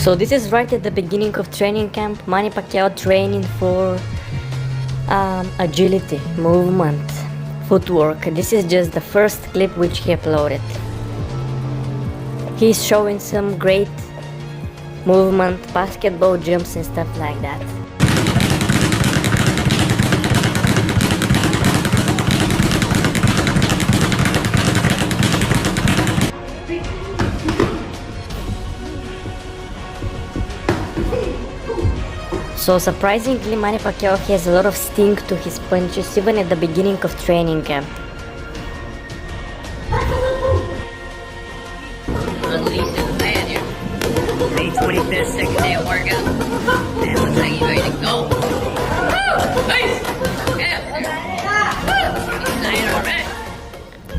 So this is right at the beginning of training camp. Manny Pacquiao training for agility, movement, footwork. This is just the first clip which he uploaded. He's showing some great movement, basketball jumps and stuff like that. So surprisingly, Manny Pacquiao has a lot of sting to his punches even at the beginning of training camp. Unleash the man here. May 25th, second day of workout. Man, looks like you ready to go.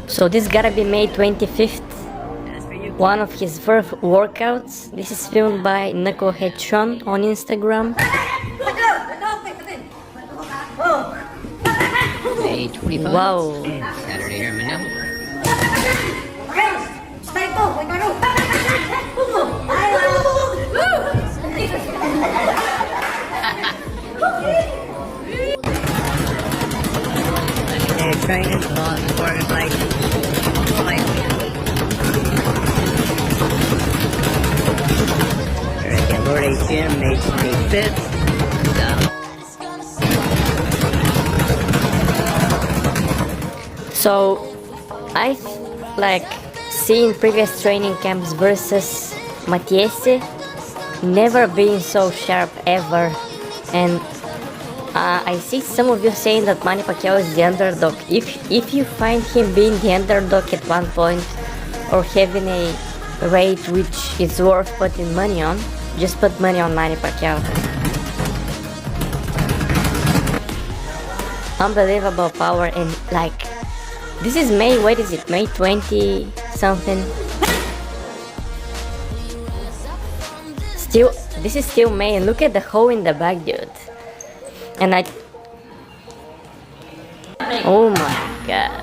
So this gotta be May 25th. One of his first workouts. This is filmed by Knucklehead Sean on Instagram. May 25th. Wow. Saturday here in Manila. They're training for like Lord ATM, May 25th. So I've seen previous training camps versus Matthysse, never been so sharp ever, and I see some of you saying that Manny Pacquiao is the underdog. If you find him being the underdog at one point or having a rate which is worth putting money on, just put money on Manny Pacquiao. Unbelievable power, and this is May, what is it, May 20 something? This is still May, and look at the hole in the back, dude. And oh my god.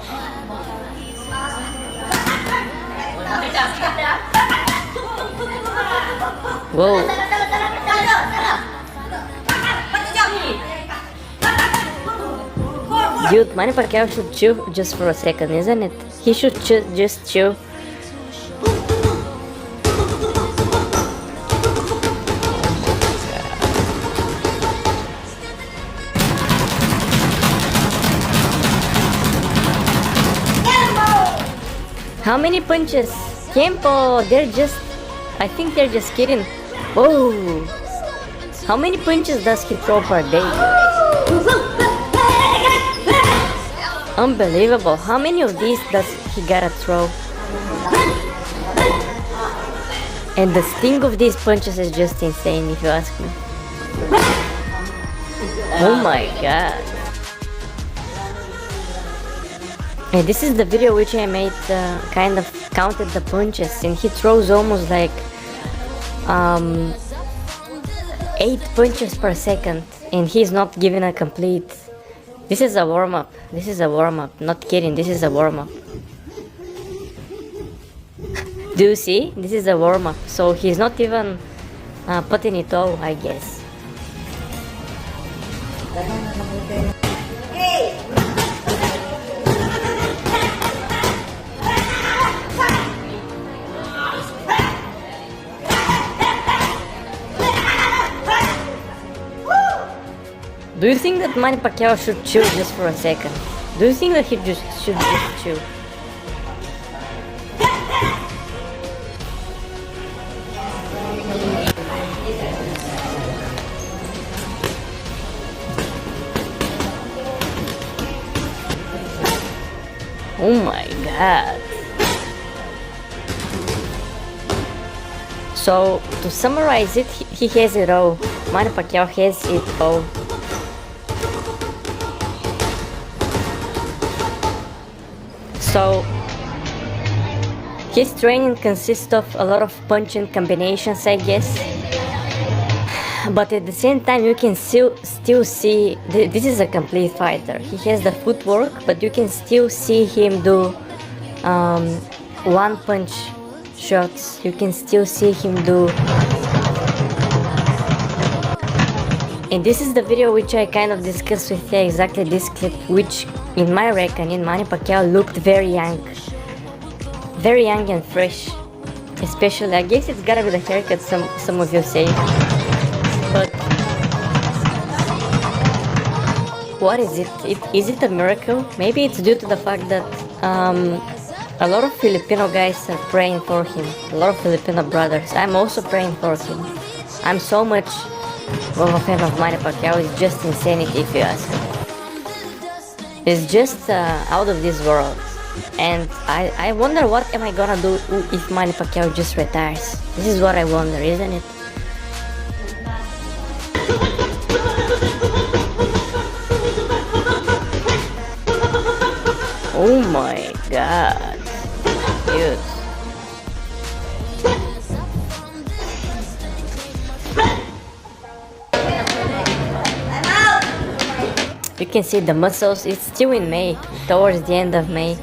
Whoa. Dude, Manny Pacquiao should chew just for a second, isn't it? He should just chew. How many punches? Tiempo! I think they're just kidding. Oh! How many punches does he throw per day? Unbelievable. How many of these does he gotta throw? And the sting of these punches is just insane, if you ask me. Oh my god. And this is the video which I made, kind of counted the punches, and he throws almost 8 punches per second, and he's not giving a complete. This is a warm-up. This is a warm-up. Not kidding. This is a warm-up. Do you see? This is a warm-up. So he's not even putting it all, I guess. Do you think that Manny Pacquiao should chew just for a second? Do you think that he should just chew? Oh my god. So, to summarize it, he has it all. Manny Pacquiao has it all. So, his training consists of a lot of punching combinations, I guess. But at the same time, you can still see this is a complete fighter. He has the footwork, but you can still see him do one punch shots. You can still see him do And this is the video which I kind of discussed with you, exactly this clip, which in my reckoning Manny Pacquiao looked very young and fresh. Especially, I guess it's gotta be the haircut, some of you say. But what is it? Is it a miracle? Maybe it's due to the fact that a lot of Filipino guys are praying for him. A lot of Filipino brothers. I'm also praying for him. I'm so much of a fan of Manny Pacquiao. It's just insanity if you ask me. It's just out of this world. And I wonder what am I gonna do if Manny Pacquiao just retires. This is what I wonder, isn't it? Oh my god, dude. You can see the muscles, it's still in May, towards the end of May.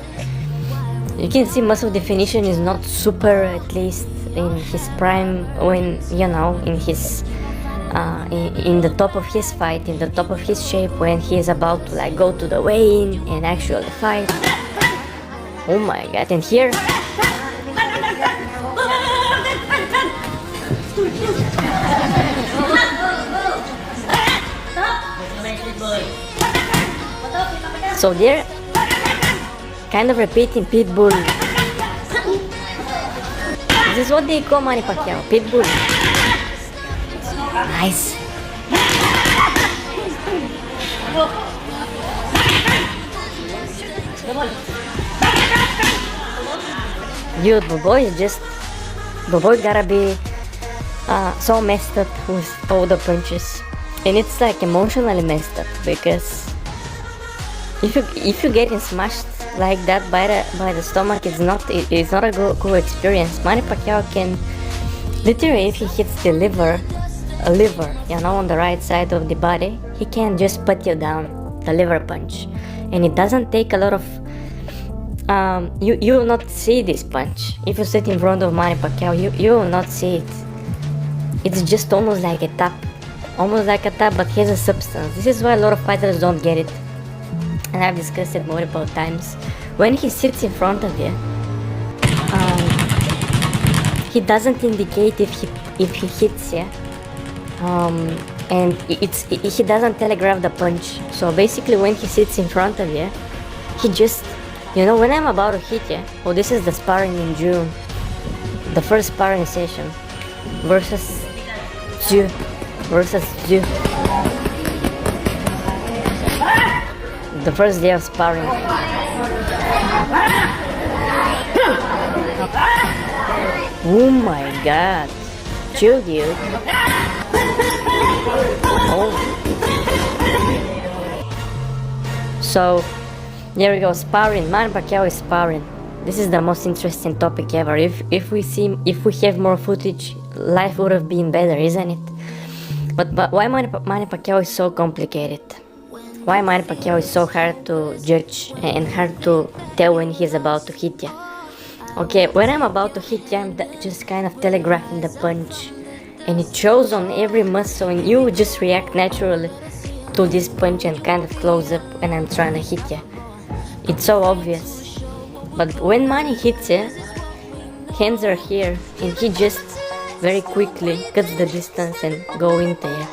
You can see muscle definition is not super, at least in his prime, when, you know, in his in the top of his fight, in the top of his shape, when he is about to like go to the weigh-in and actually fight. Oh my god, and here so they're kind of repeating Pitbull. This is what they call Manny Pacquiao, Pitbull. Nice. Dude, Boboy gotta be so messed up with all the punches. And it's like emotionally messed up, because if you getting smashed like that by the stomach, it's not a cool experience. Manny Pacquiao can literally, if he hits the liver, you know, on the right side of the body, he can just put you down, the liver punch. And it doesn't take a lot of you will not see this punch. If you sit in front of Manny Pacquiao, you will not see it. It's just almost like a tap, but he has a substance. This is why a lot of fighters don't get it, and I've discussed it multiple times. When he sits in front of you, he doesn't indicate if he hits you, and he doesn't telegraph the punch. So basically, when he sits in front of you, he just, you know, when I'm about to hit you, oh, this is the sparring in June, the first sparring session versus Zhu. The first day of sparring. Oh my god. Chill, dude. Oh. So, there we go, sparring. Manny Pacquiao is sparring. This is the most interesting topic ever. If we have more footage, life would have been better, isn't it? But why Manny Pacquiao is so complicated? Why Manny Pacquiao is so hard to judge and hard to tell when he's about to hit you? Okay, when I'm about to hit you, I'm just kind of telegraphing the punch, and it shows on every muscle, and you just react naturally to this punch and kind of close up when I'm trying to hit you. It's so obvious. But when Manny hits you, hands are here, and he just very quickly cuts the distance and go into you.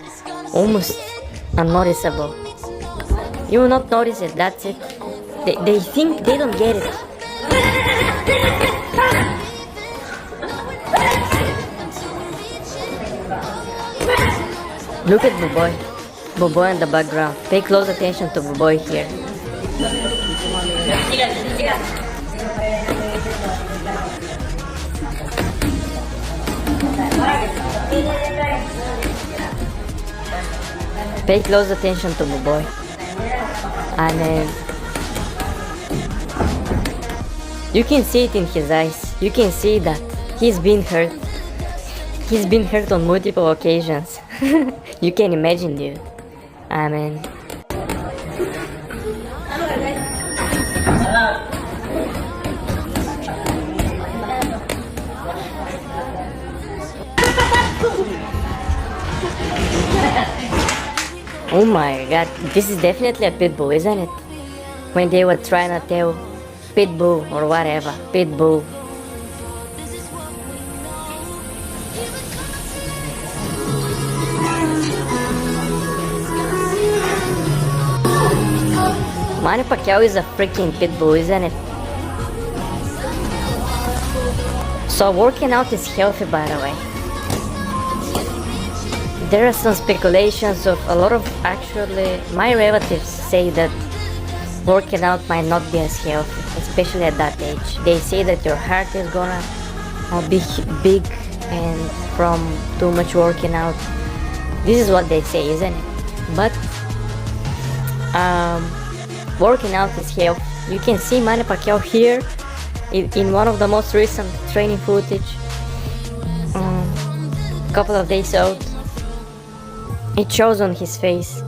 Almost unnoticeable. You will not notice it, that's it. They think they don't get it. Look at Boboy in the background. Pay close attention to Boboy here. Pay close attention to Boboy. And you can see it in his eyes. You can see that he's been hurt. He's been hurt on multiple occasions. You can imagine, dude. I mean, Oh my god, this is definitely a pit bull, isn't it? When they were trying to tell pit bull or whatever, pit bull. Manny Pacquiao is a freaking pit bull, isn't it? So working out is healthy, by the way. There are some speculations of a lot of, actually, my relatives say that working out might not be as healthy, especially at that age. They say that your heart is gonna be big and from too much working out. This is what they say, isn't it? But working out is healthy. You can see Manny Pacquiao here in one of the most recent training footage, a couple of days old. It shows on his face.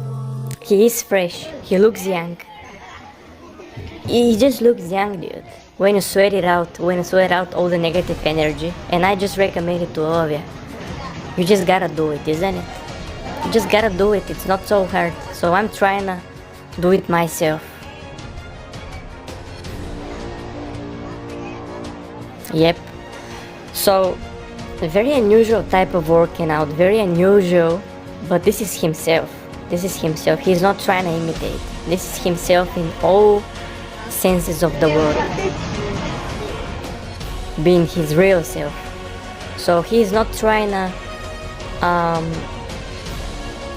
He is fresh. He looks young. He just looks young, dude. When you sweat it out, all the negative energy. And I just recommend it to all of you. You just gotta do it, isn't it? You just gotta do it. It's not so hard. So I'm trying to do it myself. Yep. So, a very unusual type of working out. Very unusual. But this is himself. This is himself. He's not trying to imitate. This is himself in all senses of the word. Being his real self. So he's not trying to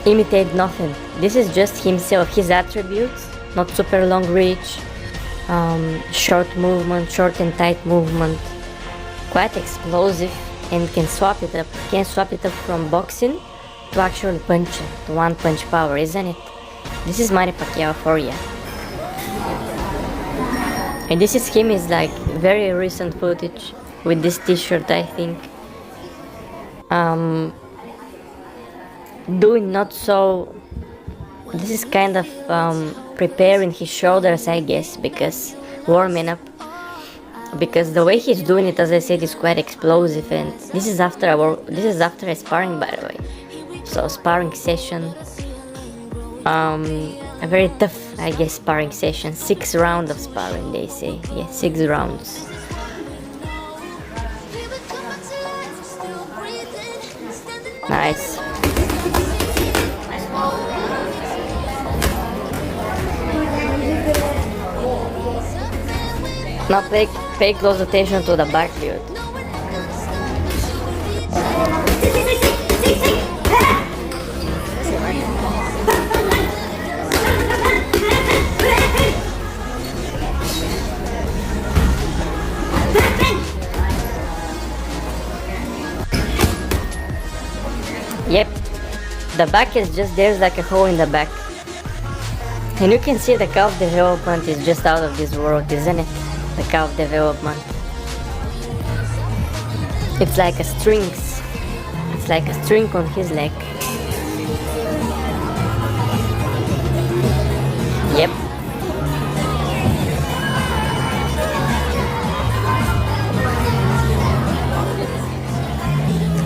imitate nothing. This is just himself. His attributes. Not super long reach. Short movement. Short and tight movement. Quite explosive. And can swap it up. Can swap it up from boxing to actually punching, to one punch power, isn't it? This is Manny Pacquiao for you. And this is him, is like very recent footage with this t-shirt, I think. Doing not so. This is kind of preparing his shoulders, I guess, because warming up. Because the way he's doing it, as I said, is quite explosive, and this is after a sparring, by the way. So sparring session, a very tough, I guess, sparring session. 6 rounds of sparring, they say. Yeah, 6 rounds. Nice. Now pay close attention to the back, dude. Yep, the back is just, there's like a hole in the back. And you can see the calf development is just out of this world, isn't it? The calf development. It's like a strings. It's like a string on his leg. Yep.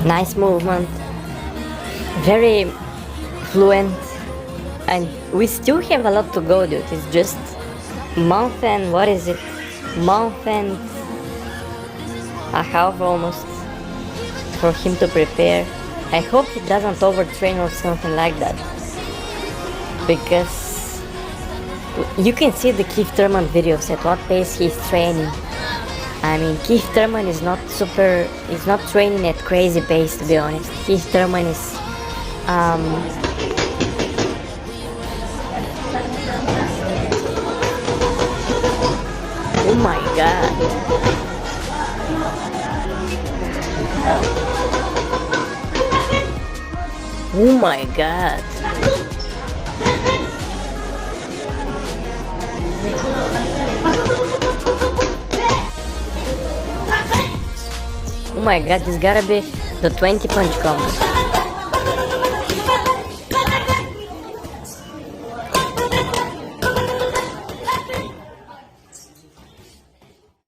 Nice movement. Very fluent. And we still have a lot to go, dude. It's just month and what is it? Month and a half almost for him to prepare. I hope he doesn't overtrain or something like that, because you can see the Keith Thurman videos at what pace he's training. I mean, Keith Thurman is not training at crazy pace, to be honest. Keith Thurman is oh my god. Oh my god. Oh my god, this gotta be the 20 punch combo.